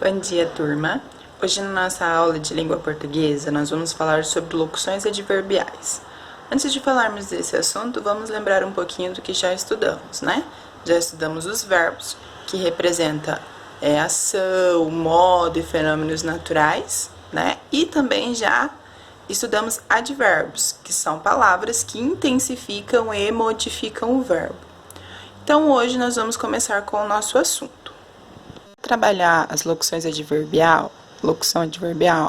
Bom dia, turma! Hoje na nossa aula de língua portuguesa, nós vamos falar sobre locuções adverbiais. Antes de falarmos desse assunto, vamos lembrar um pouquinho do que já estudamos, né? Já estudamos os verbos, que representam ação, modo e fenômenos naturais, né? E também já estudamos advérbios, que são palavras que intensificam e modificam o verbo. Então, hoje nós vamos começar com o nosso assunto. Para trabalhar as locução adverbial,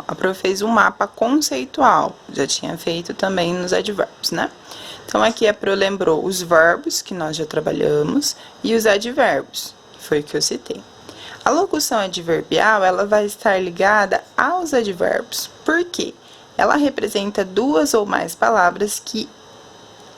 a prof fez um mapa conceitual, já tinha feito também nos advérbios, né? Então, aqui a pro lembrou os verbos, que nós já trabalhamos, e os advérbios, que foi o que eu citei. A locução adverbial, ela vai estar ligada aos advérbios. Por quê? Ela representa duas ou mais palavras que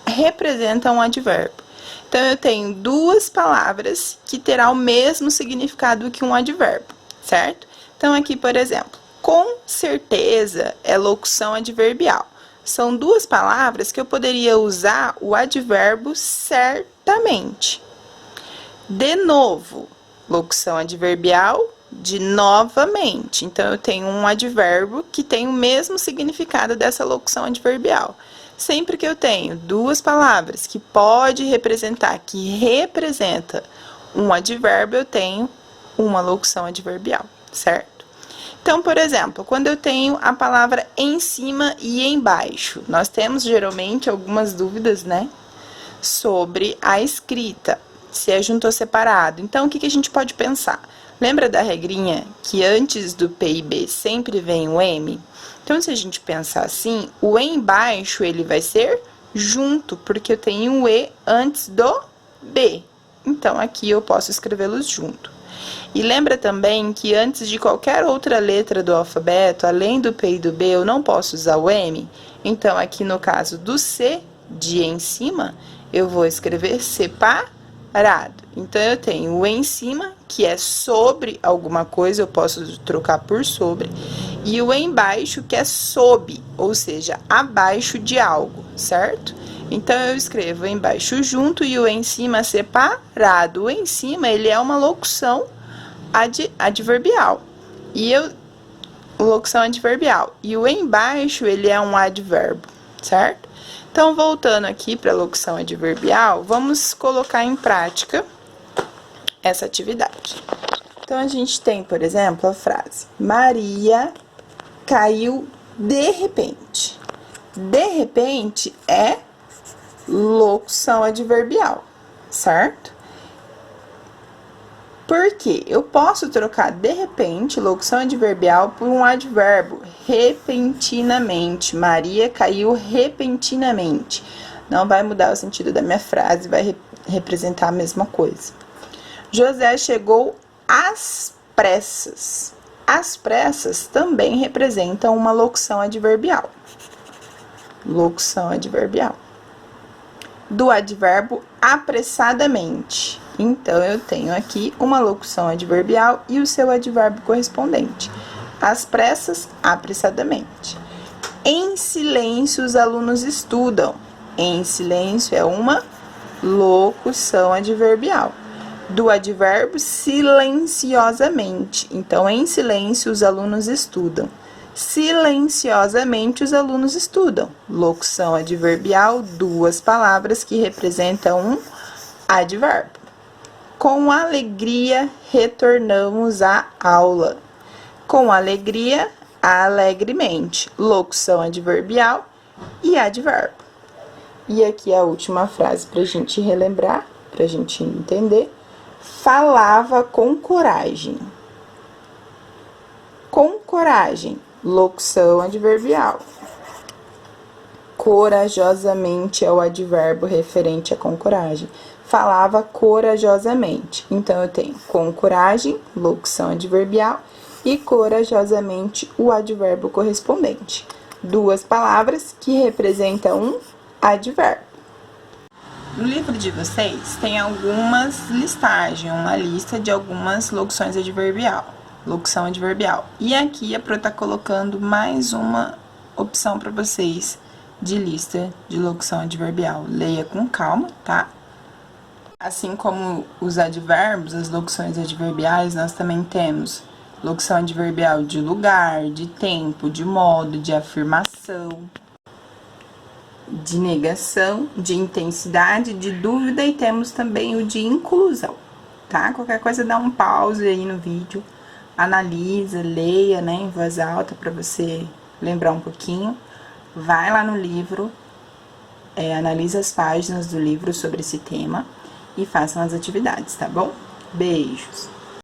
representam um advérbio. Então, eu tenho duas palavras que terão o mesmo significado que um advérbio, certo? Então, aqui, por exemplo, com certeza é locução adverbial. São duas palavras que eu poderia usar o advérbio certamente. De novo, locução adverbial de novamente. Então, eu tenho um advérbio que tem o mesmo significado dessa locução adverbial. Sempre que eu tenho duas palavras que pode representar, que representa um advérbio, eu tenho uma locução adverbial, certo? Então, por exemplo, quando eu tenho a palavra em cima e embaixo, nós temos geralmente algumas dúvidas, né, sobre a escrita, se é junto ou separado. Então, o que a gente pode pensar? Lembra da regrinha que antes do P e B sempre vem o M? Então, se a gente pensar assim, o embaixo ele vai ser junto, porque eu tenho o E antes do B. Então, aqui eu posso escrevê-los junto. E lembra também que antes de qualquer outra letra do alfabeto, além do P e do B, eu não posso usar o M? Então, aqui no caso do C, de em cima, eu vou escrever separado. Então, eu tenho o em cima, que é sobre alguma coisa, eu posso trocar por sobre, e o embaixo, que é sob, ou seja, abaixo de algo, certo? Então, eu escrevo embaixo junto e o em cima separado. O em cima, ele é uma locução adverbial. Locução adverbial. E o embaixo, ele é um advérbio, certo? Então, voltando aqui para a locução adverbial, vamos colocar em prática essa atividade. Então, a gente tem, por exemplo, a frase: Maria caiu de repente. De repente é locução adverbial, certo? Porque eu posso trocar de repente, locução adverbial, por um advérbio, repentinamente. Maria caiu repentinamente. Não vai mudar o sentido da minha frase, vai representar a mesma coisa. José chegou às pressas. As pressas também representam uma locução adverbial. Locução adverbial. Do advérbio apressadamente. Então, eu tenho aqui uma locução adverbial e o seu advérbio correspondente. Às pressas, apressadamente. Em silêncio, os alunos estudam. Em silêncio é uma locução adverbial. Do advérbio silenciosamente. Então, em silêncio, os alunos estudam. Silenciosamente, os alunos estudam. Locução adverbial, duas palavras que representam um advérbio. Com alegria, retornamos à aula. Com alegria, alegremente. Locução adverbial e advérbio. E aqui a última frase para a gente relembrar, para a gente entender. Falava com coragem. Com coragem, locução adverbial. Corajosamente é o advérbio referente a com coragem. Falava corajosamente. Então, eu tenho com coragem, locução adverbial, e corajosamente o advérbio correspondente. Duas palavras que representam um advérbio. No livro de vocês tem algumas listagens, uma lista de algumas locuções adverbial, locução adverbial. E aqui a Pro tá colocando mais uma opção para vocês de lista de locução adverbial. Leia com calma, tá? Assim como os advérbios, as locuções adverbiais, nós também temos locução adverbial de lugar, de tempo, de modo, de afirmação, de negação, de intensidade, de dúvida e temos também o de inclusão, tá? Qualquer coisa dá um pause aí no vídeo, analisa, leia, né, em voz alta para você lembrar um pouquinho. Vai lá no livro, analisa as páginas do livro sobre esse tema e façam as atividades, tá bom? Beijos!